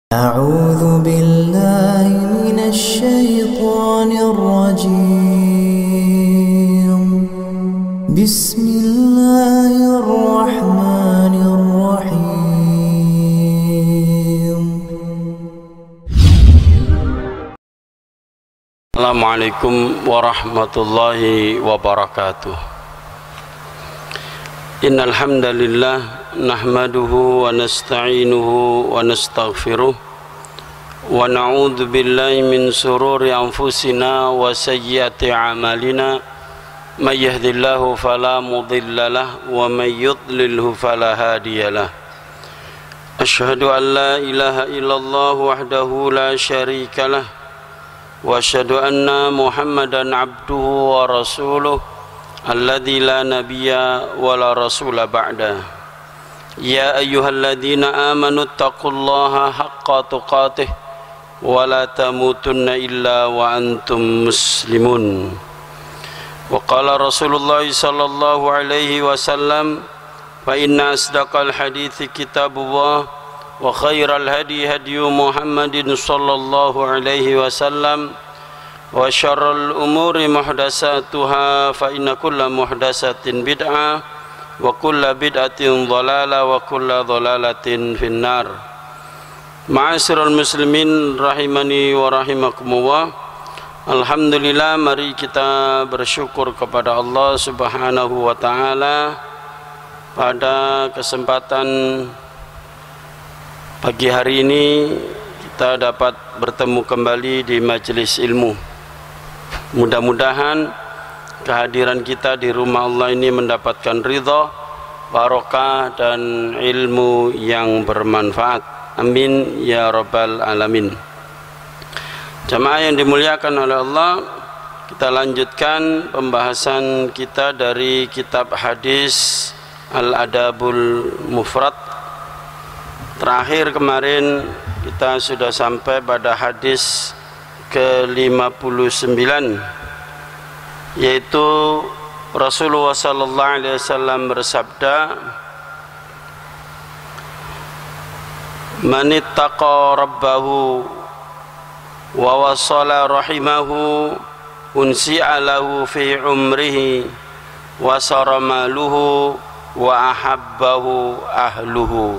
أعوذ بالله من الشيطان الرجيم بسم الله الرحمن الرحيم Assalamualaikum warahmatullahi wabarakatuh. Innal hamdalillah nahmaduhu wa nasta'inuhu wa nastaghfiruh wa na'udzu billahi min sururi anfusina wa sayyiati a'malina may yahdihillahu fala mudilla lahu wa may yudlilhu fala hadiyalah. Asyhadu an la ilaha illallah wahdahu la syarikalah wa asyhadu anna Muhammadan abduhu wa rasuluh alladzi la nabiyya wa la rasula ba'da. Ya ayyuhalladzina amanu taqullaha haqqa tuqatih wa la tamutunna illa wa antum muslimun. Wa qala Rasulullah sallallahu alaihi wasallam fa inna asdaqal hadithi kitabullah wa khairal hadi hadiyu Muhammadin sallallahu alaihi wasallam wa syarrul umuri muhdatsatuha fa inna kulla muhdatsatin bid'ah wa kulla bid'atin dhalalah wa kulla dhalalatin finnar. Ma'asyiral muslimin rahimani wa rahimakumullah. Alhamdulillah, mari kita bersyukur kepada Allah Subhanahu wa taala pada kesempatan pagi hari ini kita dapat bertemu kembali di majelis ilmu. Mudah-mudahan kehadiran kita di rumah Allah ini mendapatkan ridha, barokah dan ilmu yang bermanfaat. Amin ya rabbal alamin. Jamaah yang dimuliakan oleh Allah, kita lanjutkan pembahasan kita dari kitab hadis Al-Adabul Mufrad. Terakhir kemarin kita sudah sampai pada hadis ke-59, yaitu Rasulullah sallallahu alaihi wasallam bersabda, "Man ittaqa rabbahu wa wasala rahimahu unsi'a lahu fi umrihi wa saramaluhu wa ahabbahu ahluhu."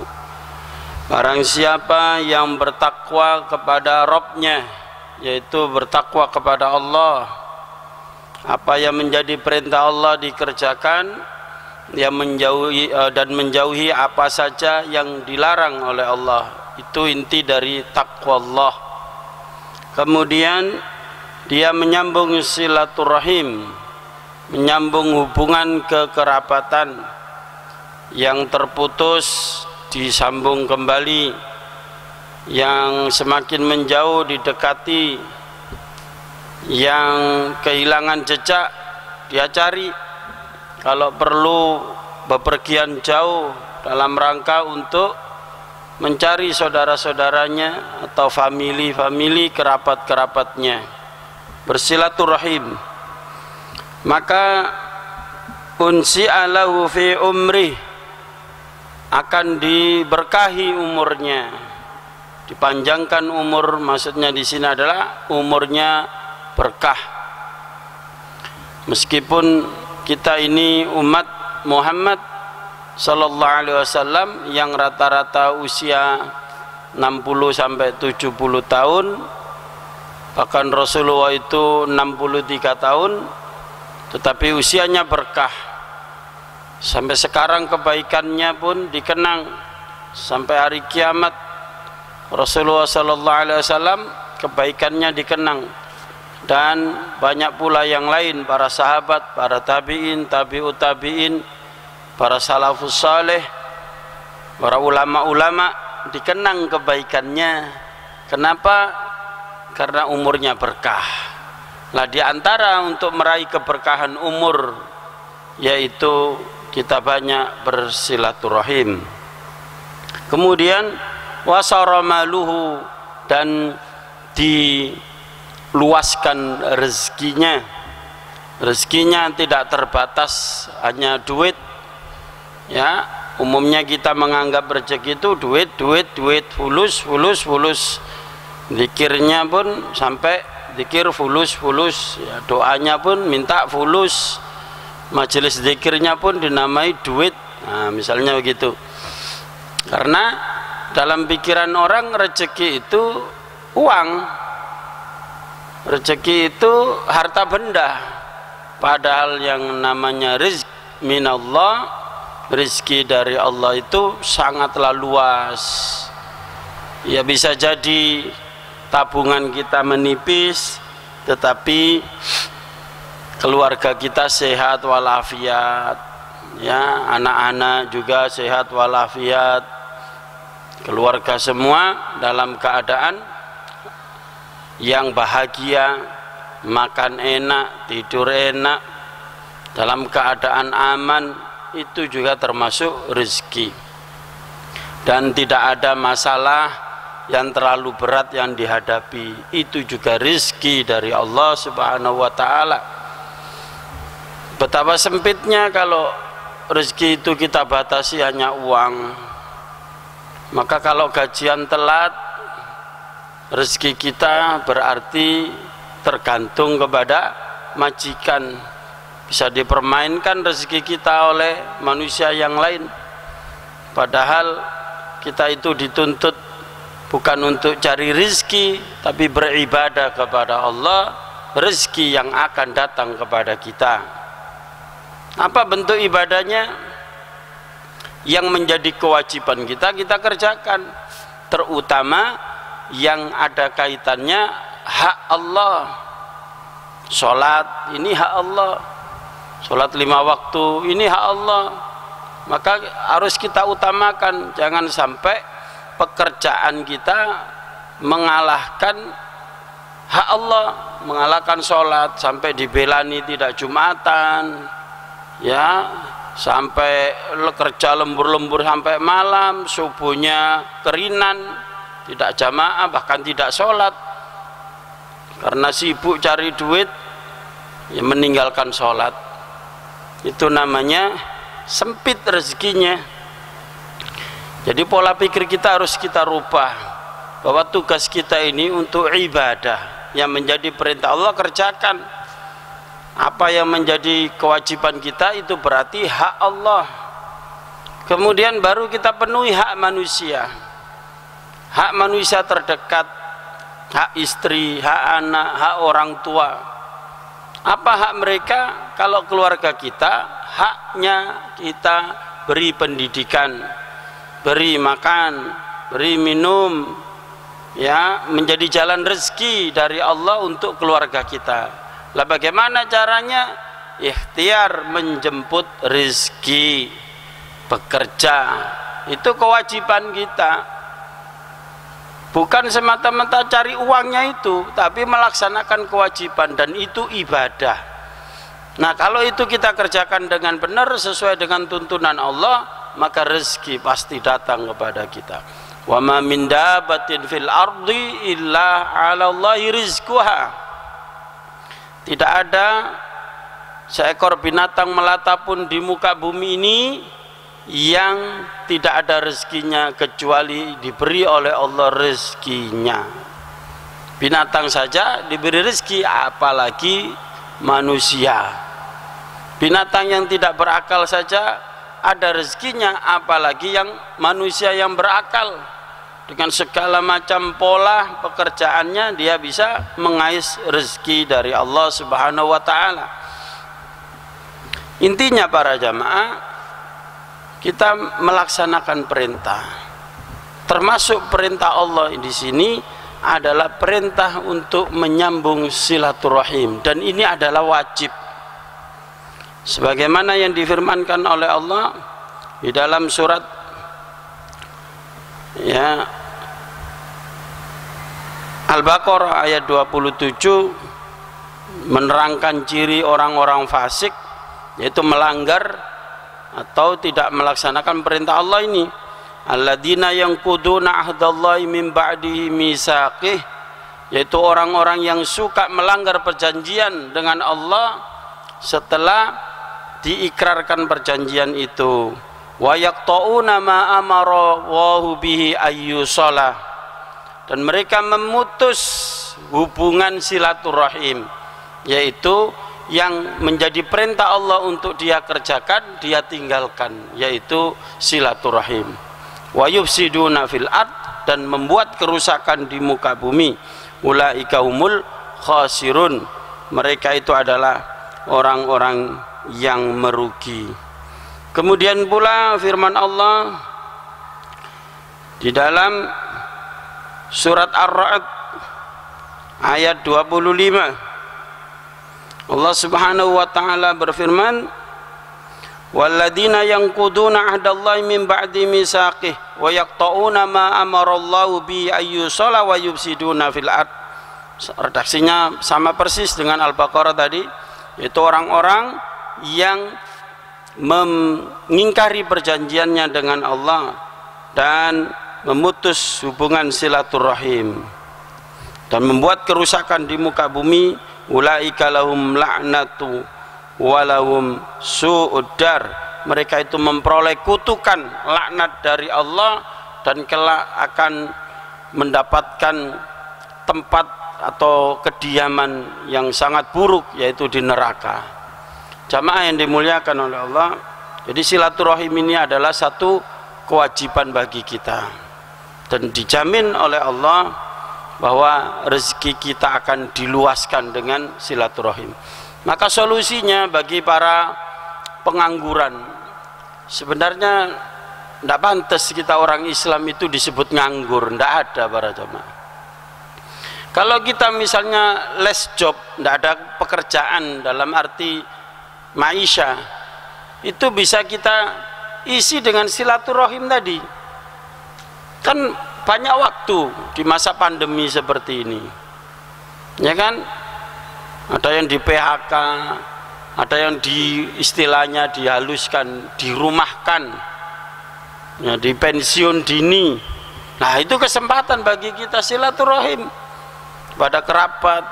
Barang siapa yang bertakwa kepada Rabb-nya, yaitu bertakwa kepada Allah, apa yang menjadi perintah Allah dikerjakan, yang menjauhi dan menjauhi apa saja yang dilarang oleh Allah. Itu inti dari takwa Allah. Kemudian dia menyambung silaturahim, menyambung hubungan kekerabatan yang terputus disambung kembali, yang semakin menjauh didekati, yang kehilangan jejak dia cari, kalau perlu bepergian jauh dalam rangka untuk mencari saudara-saudaranya atau famili kerabat-kerabatnya, bersilaturahim. Maka unsi'a lahu fi umrih, akan diberkahi umurnya, dipanjangkan umur. Maksudnya di sini adalah umurnya berkah. Meskipun kita ini umat Muhammad sallallahu alaihi wasallam yang rata-rata usia 60 sampai 70 tahun, bahkan Rasulullah itu 63 tahun, tetapi usianya berkah. Sampai sekarang kebaikannya pun dikenang sampai hari kiamat. Rasulullah sallallahu alaihi wasallam kebaikannya dikenang, dan banyak pula yang lain, para sahabat, para tabi'in, tabi'ut tabi'in, para salafus saleh, para ulama-ulama dikenang kebaikannya. Kenapa? Karena umurnya berkah. Nah, di antara untuk meraih keberkahan umur, yaitu kita banyak bersilaturahim. Kemudian wasaramaluhu, dan diluaskan rezekinya. Rezekinya tidak terbatas hanya duit, ya, umumnya kita menganggap rezeki itu duit, fulus. Zikirnya pun sampai zikir fulus, ya, doanya pun minta fulus, majelis zikirnya pun dinamai duit. Nah, misalnya begitu. Karena dalam pikiran orang rezeki itu uang, rezeki itu harta benda, padahal yang namanya rizq minallah, rezeki dari Allah itu sangatlah luas. Ya bisa jadi tabungan kita menipis, tetapi keluarga kita sehat walafiat, ya, anak-anak juga sehat walafiat, keluarga semua dalam keadaan yang bahagia, makan enak, tidur enak, dalam keadaan aman, itu juga termasuk rezeki. Dan tidak ada masalah yang terlalu berat yang dihadapi, itu juga rezeki dari Allah Subhanahu wa ta'ala. Betapa sempitnya kalau rezeki itu kita batasi hanya uang. Maka kalau gajian telat, rezeki kita berarti tergantung kepada majikan, bisa dipermainkan rezeki kita oleh manusia yang lain. Padahal kita itu dituntut bukan untuk cari rezeki, tapi beribadah kepada Allah, rezeki yang akan datang kepada kita. Apa bentuk ibadahnya? Yang menjadi kewajiban kita, kita kerjakan, terutama yang ada kaitannya hak Allah. Sholat ini hak Allah, sholat 5 waktu ini hak Allah, maka harus kita utamakan. Jangan sampai pekerjaan kita mengalahkan hak Allah, mengalahkan sholat, sampai dibelani tidak Jumatan, ya, sampai kerja lembur-lembur sampai malam, subuhnya kerinan, tidak jamaah, bahkan tidak sholat karena sibuk cari duit, ya, meninggalkan sholat. Itu namanya sempit rezekinya. Jadi pola pikir kita harus kita rubah, bahwa tugas kita ini untuk ibadah, yang menjadi perintah Allah kerjakan. Apa yang menjadi kewajiban kita itu berarti hak Allah. Kemudian baru kita penuhi hak manusia. Hak manusia terdekat, hak istri, hak anak, hak orang tua. Apa hak mereka? Kalau keluarga kita, haknya kita beri pendidikan, beri makan, beri minum, ya, menjadi jalan rezeki dari Allah untuk keluarga kita. Lah bagaimana caranya? Ikhtiar menjemput rezeki, bekerja, itu kewajiban kita. Bukan semata-mata cari uangnya itu, tapi melaksanakan kewajiban, dan itu ibadah. Nah, kalau itu kita kerjakan dengan benar sesuai dengan tuntunan Allah, maka rezeki pasti datang kepada kita. Wa ma min dabbatin fil ardi illa 'ala Allahi rizquha. Tidak ada seekor binatang melata pun di muka bumi ini yang tidak ada rezekinya, kecuali diberi oleh Allah rezekinya. Binatang saja diberi rezeki, apalagi manusia. Binatang yang tidak berakal saja ada rezekinya, apalagi yang manusia yang berakal. Dengan segala macam pola pekerjaannya, dia bisa mengais rezeki dari Allah Subhanahu wa ta'ala. Intinya para jamaah, kita melaksanakan perintah, termasuk perintah Allah di sini adalah perintah untuk menyambung silaturahim, dan ini adalah wajib. Sebagaimana yang difirmankan oleh Allah di dalam surat, ya, Al-Baqarah ayat 27, menerangkan ciri orang-orang fasik, yaitu melanggar atau tidak melaksanakan perintah Allah ini. Alladzina yanquduna ahdallahi min ba'di mitsaqih, yaitu orang-orang yang suka melanggar perjanjian dengan Allah setelah diikrarkan perjanjian itu. wa yaqta'una ma amara Allahu bihi ayyusala, dan mereka memutus hubungan silaturahim, yaitu yang menjadi perintah Allah untuk dia kerjakan dia tinggalkan, yaitu silaturahim. Wa yufsiduna fil ard, dan membuat kerusakan di muka bumi. Ulaika humul khasirun, mereka itu adalah orang-orang yang merugi. Kemudian pula firman Allah di dalam surat Ar-Ra'd ayat 25, Allah Subhanahu wa taala berfirman, walladzina yanquduna ahdallahi min ba'di mitsaqih wa yaqta'una ma amarallahu bi ayyusala wa yufsiduna fil ard. Redaksinya sama persis dengan Al-Baqarah tadi, yaitu orang-orang yang mengingkari perjanjiannya dengan Allah dan memutus hubungan silaturahim dan membuat kerusakan di muka bumi. Ulaika lahum la'natu walahum su'uddar, mereka itu memperoleh kutukan, laknat dari Allah, dan kelak akan mendapatkan tempat atau kediaman yang sangat buruk, yaitu di neraka. Jamaah yang dimuliakan oleh Allah, jadi silaturahim ini adalah satu kewajiban bagi kita, dan dijamin oleh Allah bahwa rezeki kita akan diluaskan dengan silaturahim. Maka solusinya bagi para pengangguran, sebenarnya tidak pantas kita orang Islam itu disebut nganggur, tidak ada para jamaah. Kalau kita misalnya less job, tidak ada pekerjaan dalam arti maisha, itu bisa kita isi dengan silaturahim tadi. Kan banyak waktu di masa pandemi seperti ini, ya kan? Ada yang di PHK, ada yang di istilahnya dihaluskan, dirumahkan, ya, di pensiun dini. Nah, itu kesempatan bagi kita silaturahim kepada kerabat,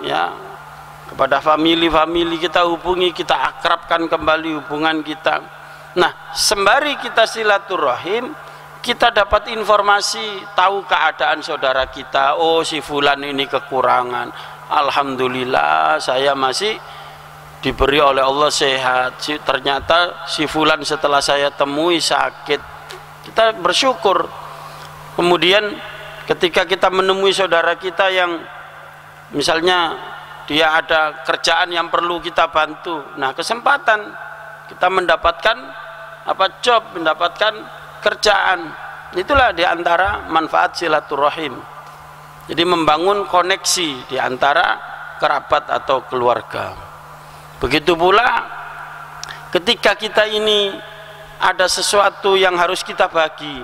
ya, kepada famili kita hubungi, kita akrabkan kembali hubungan kita. Nah, sembari kita silaturahim, kita dapat informasi, tahu keadaan saudara kita. Oh, si fulan ini kekurangan, alhamdulillah saya masih diberi oleh Allah sehat. Ternyata si fulan setelah saya temui sakit, kita bersyukur. Kemudian ketika kita menemui saudara kita yang misalnya dia ada kerjaan yang perlu kita bantu, nah kesempatan kita mendapatkan job, mendapatkan kerjaan, itulah diantara manfaat silaturahim. Jadi membangun koneksi diantara kerabat atau keluarga. Begitu pula ketika kita ini ada sesuatu yang harus kita bagi,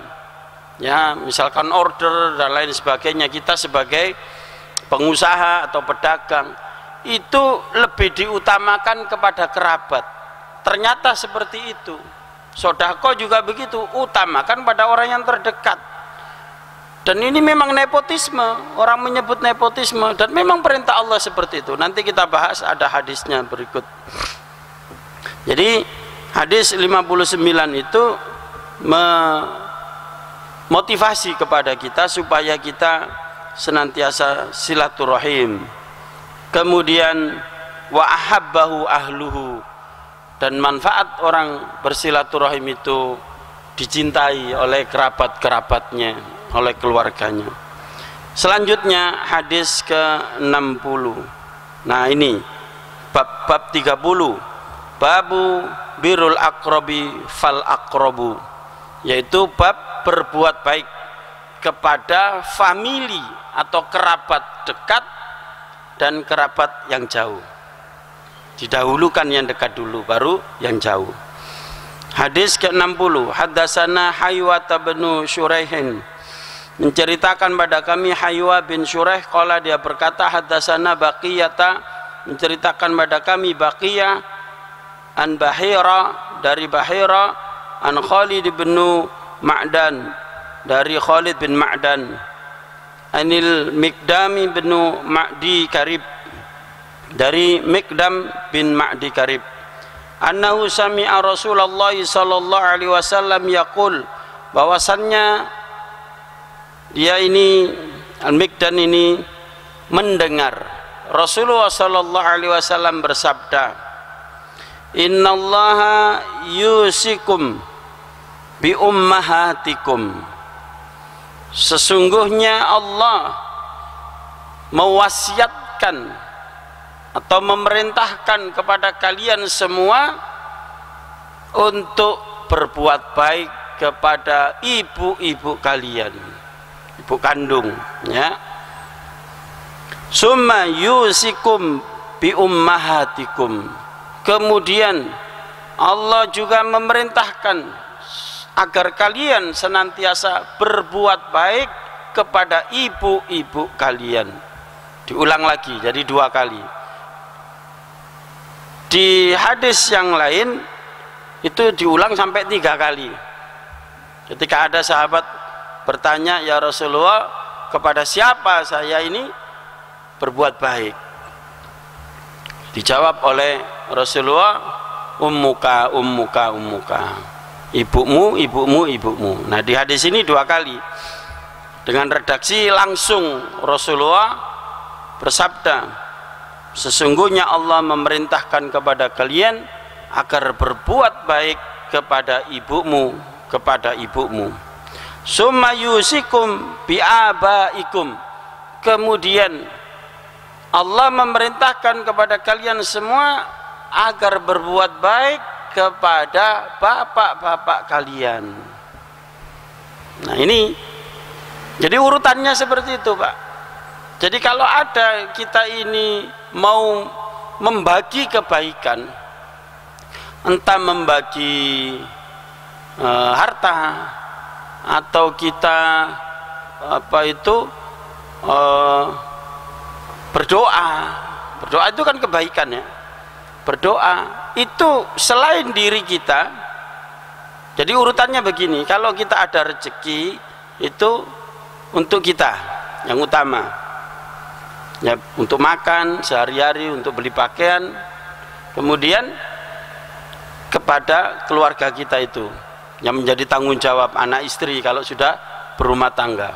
ya, misalkan order dan lain sebagainya, kita sebagai pengusaha atau pedagang itu lebih diutamakan kepada kerabat. Ternyata seperti itu. Sodako juga begitu, utamakan pada orang yang terdekat. Dan ini memang nepotisme, orang menyebut nepotisme, dan memang perintah Allah seperti itu. Nanti kita bahas, ada hadisnya berikut. Jadi hadis 59 itu memotivasi kepada kita supaya kita senantiasa silaturahim. Kemudian wa ahabbahu ahluhu, dan manfaat orang bersilaturahim itu dicintai oleh kerabat-kerabatnya, oleh keluarganya. Selanjutnya hadis ke-60. Nah, ini bab 30, babu birrul aqrabi fal aqrabu, yaitu bab berbuat baik kepada famili atau kerabat dekat dan kerabat yang jauh. Didahulukan yang dekat dulu, baru yang jauh. Hadis ke-60, haddatsana Haywah bin Shuraihin, menceritakan pada kami Haywah bin Shuraih, qala dia berkata, haddatsana Baqiyata, menceritakan pada kami Baqiyah, an Bahira, dari Bahira, an Khalid bin Ma'dan, dari Khalid bin Ma'dan, anil Miqdami bin Ma'di Karib, dari Miqdam bin Ma'di Karib, annahu sami'a Rasulullah sallallahu alaihi wasallam yaqul, bahwasannya dia ini Al-Mikdan ini mendengar Rasulullah sallallahu alaihi wasallam bersabda, innallaha yusikum bi ummahatikum, sesungguhnya Allah mewasiatkan atau memerintahkan kepada kalian semua untuk berbuat baik kepada ibu-ibu kalian, ibu kandung, ya. Summa yusikum bi ummahatikum, kemudian Allah juga memerintahkan agar kalian senantiasa berbuat baik kepada ibu-ibu kalian. Diulang lagi, jadi 2 kali. Di hadis yang lain itu diulang sampai 3 kali. Ketika ada sahabat bertanya, ya Rasulullah, kepada siapa saya ini berbuat baik? Dijawab oleh Rasulullah, ummuka, ummuka, ummuka, ibumu, ibumu, ibumu. Nah, di hadis ini 2 kali dengan redaksi langsung Rasulullah bersabda, sesungguhnya Allah memerintahkan kepada kalian agar berbuat baik kepada ibumu, kepada ibumu. Summa yusikum bi abaikum, kemudian Allah memerintahkan kepada kalian semua agar berbuat baik kepada bapak-bapak kalian. Nah, ini jadi urutannya seperti itu, Pak. Jadi kalau ada kita ini mau membagi kebaikan, entah membagi harta, atau kita berdoa itu kan kebaikan, ya. Berdoa itu selain diri kita. Jadi urutannya begini, kalau kita ada rezeki itu untuk kita yang utama, ya, untuk makan sehari-hari, untuk beli pakaian, kemudian kepada keluarga kita itu yang menjadi tanggung jawab anak istri kalau sudah berumah tangga.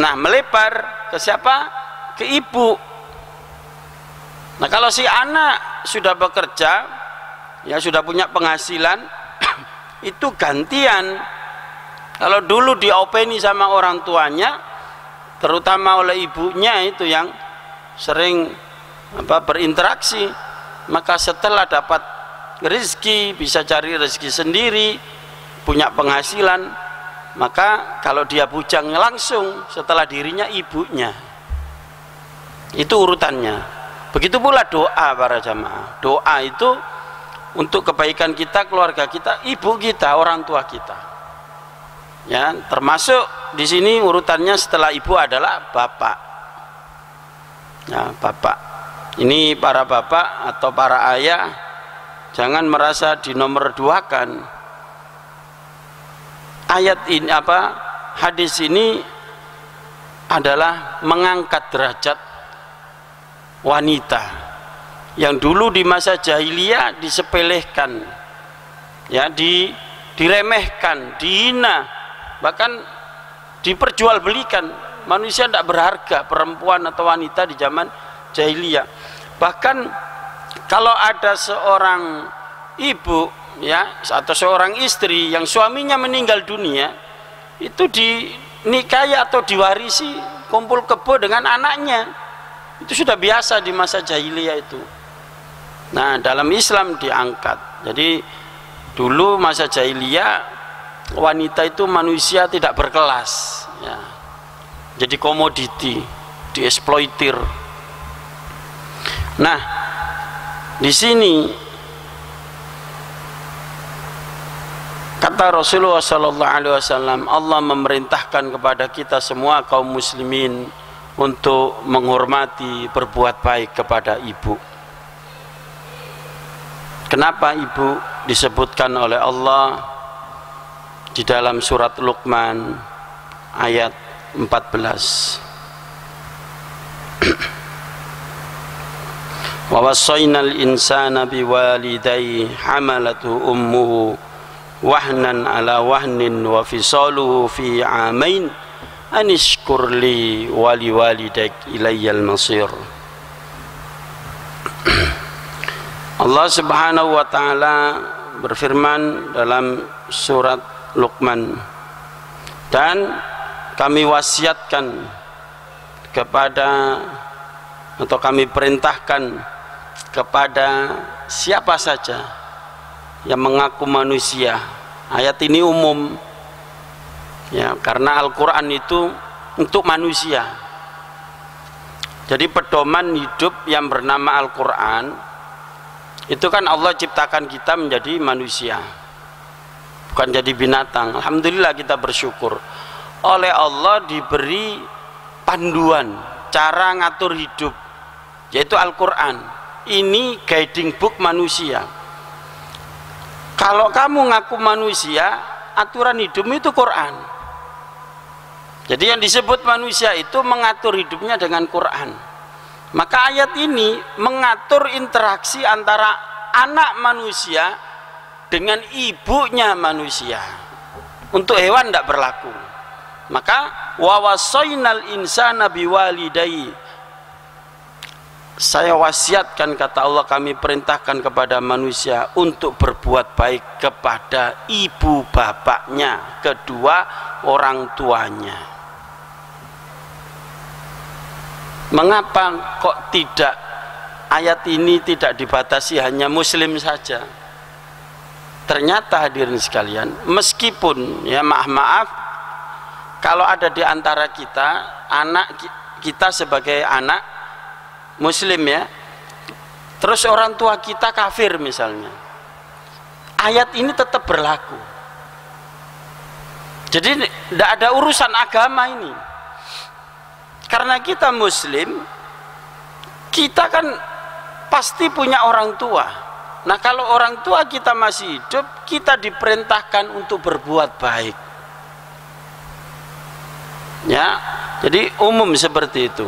Nah, melebar ke siapa? Ke ibu. Nah, kalau si anak sudah bekerja, ya sudah punya penghasilan, itu gantian. Kalau dulu diopeni sama orang tuanya, terutama oleh ibunya itu yang sering berinteraksi, maka setelah dapat rezeki, bisa cari rezeki sendiri, punya penghasilan, maka kalau dia bujangnya langsung setelah dirinya ibunya. Itu urutannya. Begitu pula doa para jamaah. Doa itu untuk kebaikan kita, keluarga kita, ibu kita, orang tua kita. Ya, termasuk di sini urutannya setelah ibu adalah bapak. Ya, bapak. Ini para bapak atau para ayah, jangan merasa dinomor 2-kan. Ayat ini hadis ini adalah mengangkat derajat wanita yang dulu di masa jahiliyah disepelekan, ya, diremehkan, dihina, bahkan diperjualbelikan. Manusia tidak berharga, perempuan atau wanita di zaman jahiliyah. Bahkan kalau ada seorang ibu, ya, atau seorang istri yang suaminya meninggal dunia, itu dinikahi atau diwarisi kumpul kebo dengan anaknya. Itu sudah biasa di masa jahiliyah itu. Nah, dalam Islam diangkat. Jadi dulu masa jahiliyah wanita itu manusia tidak berkelas, ya. Jadi komoditi, dieksploitir. Nah, di sini kata Rasulullah SAW, Allah memerintahkan kepada kita semua kaum muslimin untuk menghormati, berbuat baik kepada ibu. Kenapa ibu disebutkan oleh Allah di dalam surat Luqman ayat 14? wa wassaynal insana biwalidayhi hamalathu ummuhu wahnan ala wahnin wa fisaluhu fi amain anishkur li wali walidaik ilayyal masir. Allah Subhanahu wa taala berfirman dalam surat Luqman, dan kami wasiatkan kepada atau kami perintahkan kepada siapa saja yang mengaku manusia. Ayat ini umum ya, karena Al-Quran itu untuk manusia. Jadi pedoman hidup yang bernama Al-Quran itu kan Allah ciptakan kita menjadi manusia, bukan jadi binatang. Alhamdulillah kita bersyukur oleh Allah diberi panduan cara ngatur hidup, yaitu Al-Quran. Ini guiding book manusia. Kalau kamu ngaku manusia, aturan hidupmu itu Quran. Jadi yang disebut manusia itu mengatur hidupnya dengan Quran. Maka ayat ini mengatur interaksi antara anak manusia dengan ibunya manusia. Untuk hewan tidak berlaku. Maka wa wassaynal insana biwalidayhi, saya wasiatkan, kata Allah, kami perintahkan kepada manusia untuk berbuat baik kepada ibu bapaknya, kedua orang tuanya. Mengapa kok tidak ayat ini tidak dibatasi hanya muslim saja? Ternyata hadirin sekalian, meskipun ya maaf kalau ada di antara kita anak kita sebagai anak muslim ya, terus orang tua kita kafir misalnya, ayat ini tetap berlaku. Jadi tidak ada urusan agama ini, karena kita muslim, kita kan pasti punya orang tua. Nah kalau orang tua kita masih hidup, kita diperintahkan untuk berbuat baik ya. Jadi umum seperti itu.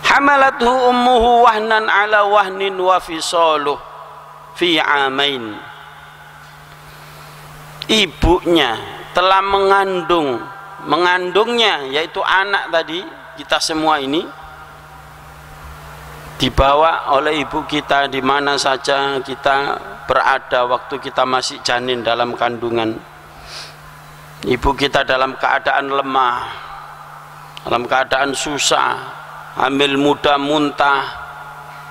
Hamalathu ummuhu wahnan ala wahnin wa fisaluh fi amain. Ibunya telah mengandungnya, yaitu anak tadi, kita semua ini dibawa oleh ibu kita di mana saja kita berada waktu kita masih janin dalam kandungan. Ibu kita dalam keadaan lemah, dalam keadaan susah, hamil muda, muntah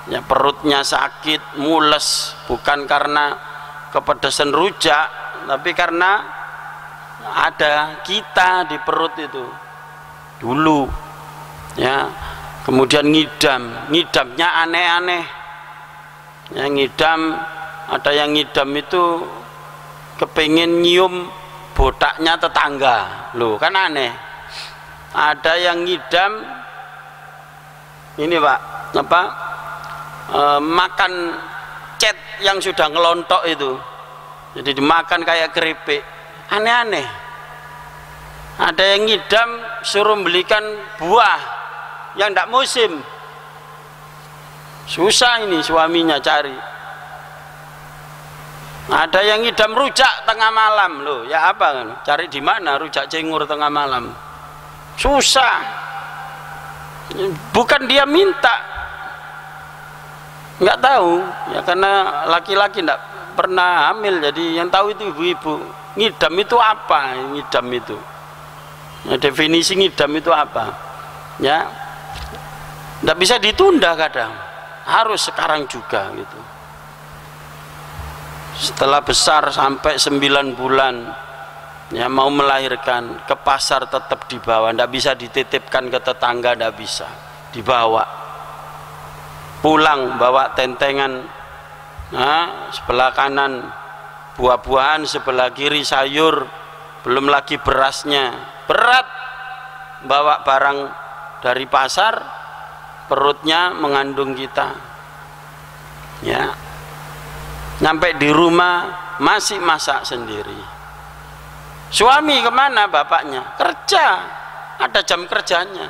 ya, perutnya sakit, mules, bukan karena kepedesan rujak, tapi karena ada kita di perut itu dulu ya. Kemudian ngidamnya aneh-aneh ya, ngidam, ada yang ngidam itu kepingin nyium botaknya tetangga, loh kan aneh. Ada yang ngidam ini Pak, apa makan cet yang sudah ngelontok itu, jadi dimakan kayak keripik, aneh-aneh. Ada yang ngidam suruh belikan buah yang tidak musim, susah ini suaminya cari. Ada yang ngidam rujak tengah malam, loh ya apa kan, cari di mana rujak cingur tengah malam, susah. Bukan dia minta, nggak tahu ya, karena laki-laki nggak pernah hamil, jadi yang tahu itu ibu-ibu. Ngidam itu apa? Ngidam itu ya, definisi ngidam itu apa ya, nggak bisa ditunda, kadang harus sekarang juga gitu. Setelah besar sampai 9 bulan ya, mau melahirkan, ke pasar tetap dibawa, ndak bisa dititipkan ke tetangga, ndak bisa, dibawa pulang, bawa tentengan, nah, sebelah kanan buah-buahan, sebelah kiri sayur, belum lagi berasnya, berat bawa barang dari pasar, perutnya mengandung kita ya. Nyampe di rumah masih masak sendiri. Suami kemana? Bapaknya kerja, ada jam kerjanya,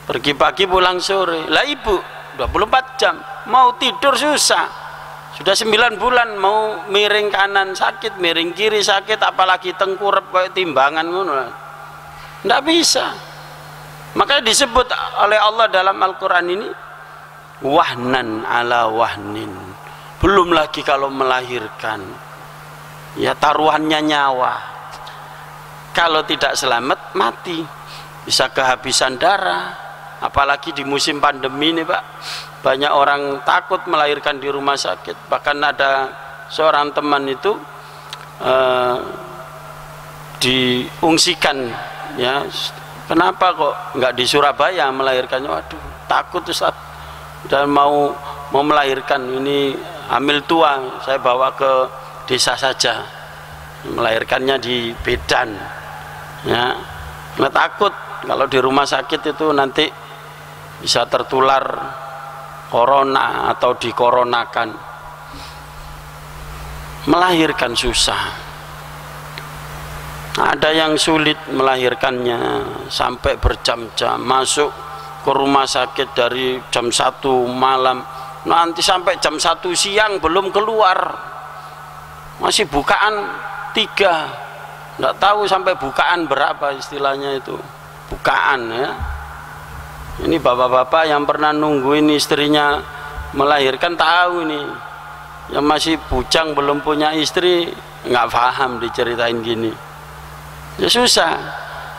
pergi pagi pulang sore. Lah ibu 24 jam. Mau tidur susah. Sudah 9 bulan mau miring kanan sakit, miring kiri sakit, apalagi tengkurap kayak timbangan ngono. Tidak bisa. Makanya disebut oleh Allah dalam Al-Quran ini wahnan ala wahnin. Belum lagi kalau melahirkan, ya taruhannya nyawa. Kalau tidak selamat mati, bisa kehabisan darah. Apalagi di musim pandemi ini Pak, banyak orang takut melahirkan di rumah sakit. Bahkan ada seorang teman itu diungsikan, ya kenapa kok nggak di Surabaya melahirkannya? Waduh, takut Ustaz, dan mau melahirkan, ini hamil tua, saya bawa ke desa saja, melahirkannya di Bedan, ya nggak takut kalau di rumah sakit itu nanti bisa tertular corona atau dikoronakan. Melahirkan susah. Ada yang sulit melahirkannya sampai berjam-jam, masuk ke rumah sakit dari jam 1 malam, nanti sampai jam 1 siang belum keluar, masih bukaan 3, nggak tahu sampai bukaan berapa istilahnya itu, bukaan ya. Ini bapak-bapak yang pernah nungguin istrinya melahirkan tahu ini, yang masih bujang belum punya istri nggak paham diceritain gini, ya susah.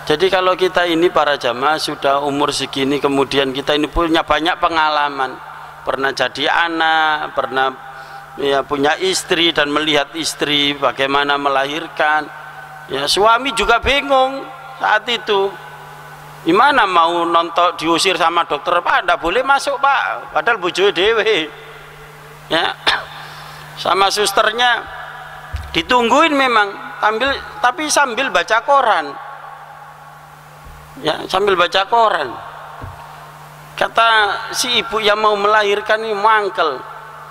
Jadi kalau kita ini para jamaah sudah umur segini, kemudian kita ini punya banyak pengalaman, pernah jadi anak, pernah ya punya istri dan melihat istri bagaimana melahirkan, ya suami juga bingung saat itu. Gimana mau nonton diusir sama dokter, Pak ndak boleh masuk Pak, padahal bojoe dewe, ya sama susternya ditungguin memang, tapi sambil baca koran, ya sambil baca koran. Kata si ibu yang mau melahirkan ini mangkel,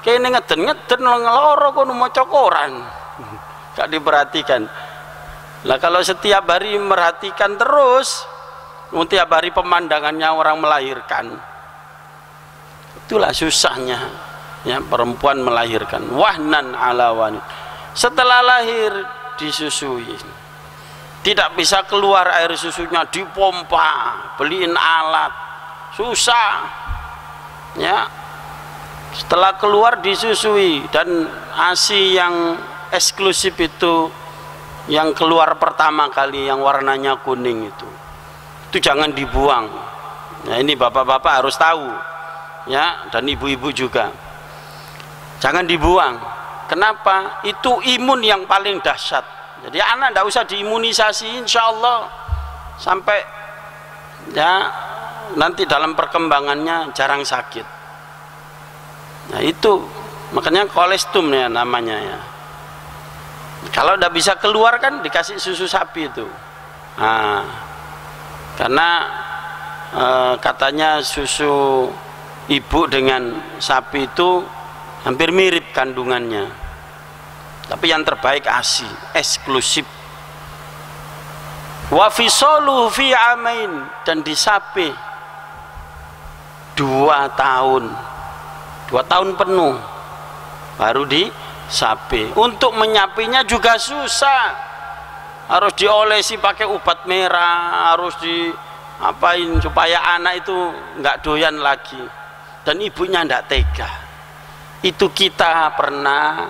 kayaknya ngeden ngeloro kono maca koran, gak diperhatikan. Lah kalau setiap hari merhatikan terus, tiap hari pemandangannya orang melahirkan, itulah susahnya ya perempuan melahirkan. Wahnan ala wahnin. Setelah lahir disusui, tidak bisa keluar air susunya, dipompa, beliin alat, susah ya. Setelah keluar disusui, dan ASI yang eksklusif itu yang keluar pertama kali yang warnanya kuning itu jangan dibuang. Nah ini bapak-bapak harus tahu ya, dan ibu-ibu juga jangan dibuang. Kenapa? Itu imun yang paling dahsyat. Jadi anak tidak usah diimunisasi, insya Allah sampai ya nanti dalam perkembangannya jarang sakit. Nah itu makanya kolestum ya namanya ya. Kalau tidak bisa keluar kan dikasih susu sapi itu. Nah, karena katanya susu ibu dengan sapi itu hampir mirip kandungannya, tapi yang terbaik ASI eksklusif. Wa fisaluhu fi amain, dan di sapi 2 tahun penuh baru di sapi. Untuk menyapinya juga susah, harus diolesi pakai ubat merah, harus diapain supaya anak itu nggak doyan lagi, dan ibunya ndak tega. Itu kita pernah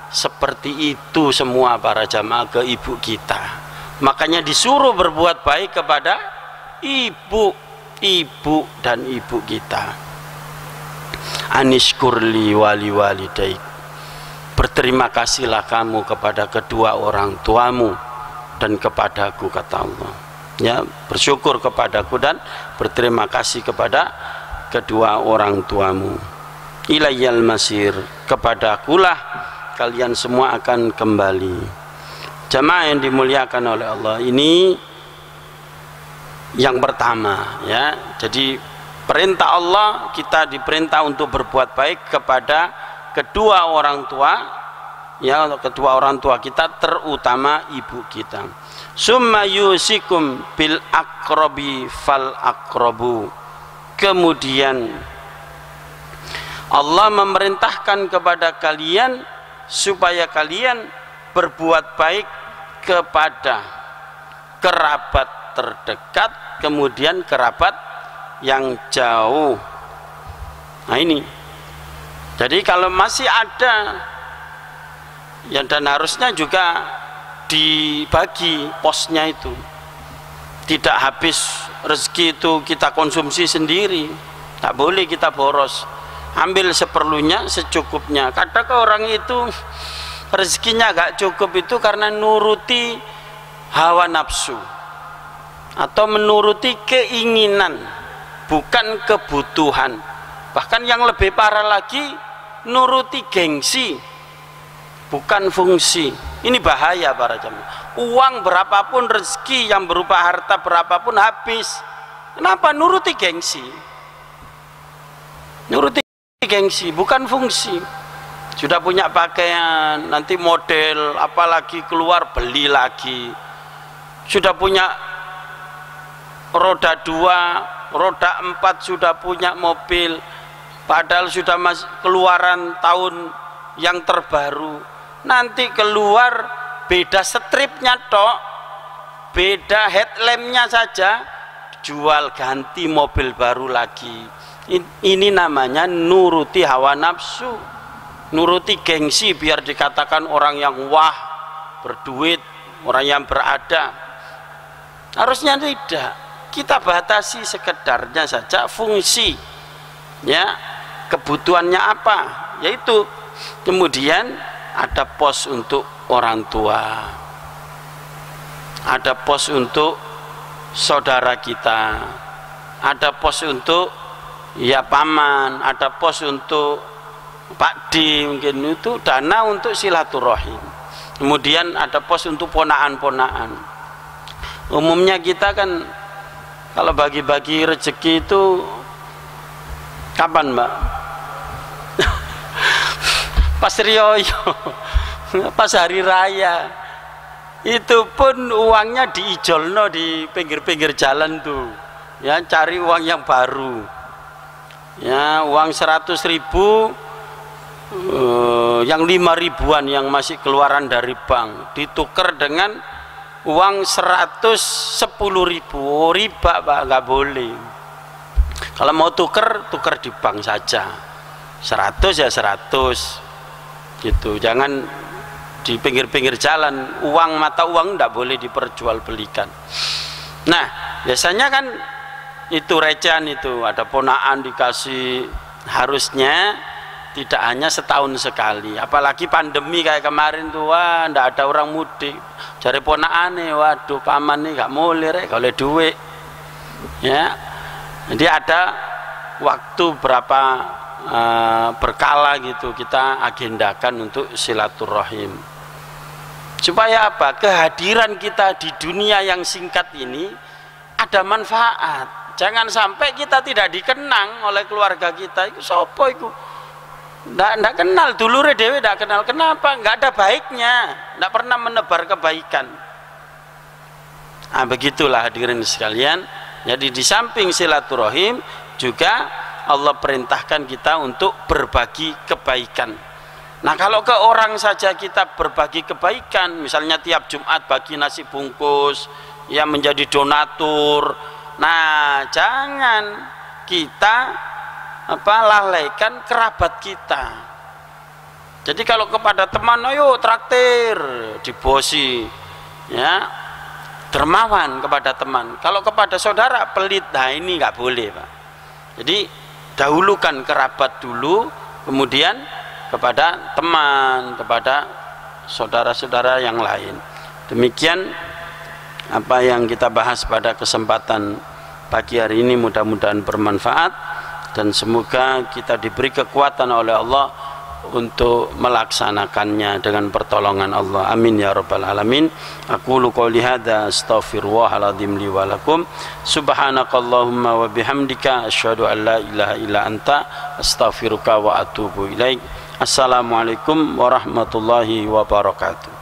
seperti itu semua para jamaah ke ibu kita. Makanya disuruh berbuat baik kepada ibu dan ibu kita. Anishkurli wali walidaik, berterima kasihlah kamu kepada kedua orang tuamu dan kepadaku, kata Allah ya, bersyukur kepadaku dan berterima kasih kepada kedua orang tuamu. Ilayyal masir, kepadakulah kalian semua akan kembali. Jamaah yang dimuliakan oleh Allah, ini yang pertama ya. Jadi perintah Allah, kita diperintah untuk berbuat baik kepada kedua orang tua ya, kedua orang tua kita, terutama ibu kita. Summa yusikum bil aqrabi fal aqrabu, kemudian Allah memerintahkan kepada kalian supaya kalian berbuat baik kepada kerabat terdekat, kemudian kerabat yang jauh. Nah ini, jadi kalau masih ada ya, dan harusnya juga dibagi posnya itu, tidak habis rezeki itu kita konsumsi sendiri, tak boleh kita boros, ambil seperlunya secukupnya. Kadang orang itu rezekinya gak cukup itu karena nuruti hawa nafsu atau menuruti keinginan, bukan kebutuhan. Bahkan yang lebih parah lagi, nuruti gengsi, bukan fungsi. Ini bahaya para jamaah. Uang berapapun, rezeki yang berupa harta berapapun habis. Kenapa? Nuruti gengsi. Nuruti gengsi, bukan fungsi. Sudah punya pakaian, nanti model apalagi keluar beli lagi. Sudah punya roda 2, roda 4, sudah punya mobil, padahal sudah keluaran tahun yang terbaru. Nanti keluar beda stripnya tok, beda headlampnya saja, jual ganti mobil baru lagi. Ini namanya nuruti hawa nafsu, nuruti gengsi biar dikatakan orang yang wah, berduit, orang yang berada. Harusnya tidak, kita batasi sekedarnya saja fungsi, ya, kebutuhannya apa, yaitu kemudian ada pos untuk orang tua, ada pos untuk saudara kita, ada pos untuk ya paman, ada pos untuk Pak D, mungkin itu dana untuk silaturahim. Kemudian ada pos untuk ponaan-ponaan. Umumnya kita kan kalau bagi-bagi rezeki itu kapan, Mbak? Pas rioyo, pas hari raya, itu pun uangnya diijolno di pinggir-pinggir jalan tuh, ya, cari uang yang baru, ya, uang 100.000, yang 5.000-an yang masih keluaran dari bank ditukar dengan uang 110.000. Oh, riba Pak, nggak boleh. Kalau mau tukar di bank saja, 100 ya 100 gitu, jangan di pinggir-pinggir jalan. Uang, mata uang tidak boleh diperjualbelikan. Nah biasanya kan itu recehan, itu ada ponaan dikasih, harusnya tidak hanya setahun sekali, apalagi pandemi kayak kemarin tuh, wah ndak ada orang mudik, cari ponaane, waduh paman nih gak mulai rek kalau duit, ya. Jadi ada waktu berapa berkala gitu kita agendakan untuk silaturahim, supaya apa? Kehadiran kita di dunia yang singkat ini ada manfaat. Jangan sampai kita tidak dikenang oleh keluarga kita. Itu sopo itu? Nggak kenal, dulure dewe nggak kenal. Kenapa? Nggak ada baiknya, nggak pernah menebar kebaikan. Nah begitulah hadirin sekalian. Jadi di samping silaturahim juga Allah perintahkan kita untuk berbagi kebaikan. Nah kalau ke orang saja kita berbagi kebaikan, misalnya tiap Jumat bagi nasi bungkus, ya, menjadi donatur. Nah jangan kita lalaikan kerabat kita. Jadi kalau kepada teman, ayo traktir, dibosi, ya, dermawan kepada teman. Kalau kepada saudara pelit, nah ini nggak boleh Pak. Jadi dahulukan kerabat dulu, kemudian kepada teman, kepada saudara-saudara yang lain. Demikian apa yang kita bahas pada kesempatan pagi hari ini, mudah-mudahan bermanfaat dan semoga kita diberi kekuatan oleh Allah untuk melaksanakannya dengan pertolongan Allah. Amin ya rabbal alamin. Aqulu qouli hadza astaghfirullahaladzim li wa lakum. Subhanakallahumma wa bihamdika asyhadu an la ilaha illa anta astaghfiruka wa atubu ilaik. Assalamualaikum warahmatullahi wabarakatuh.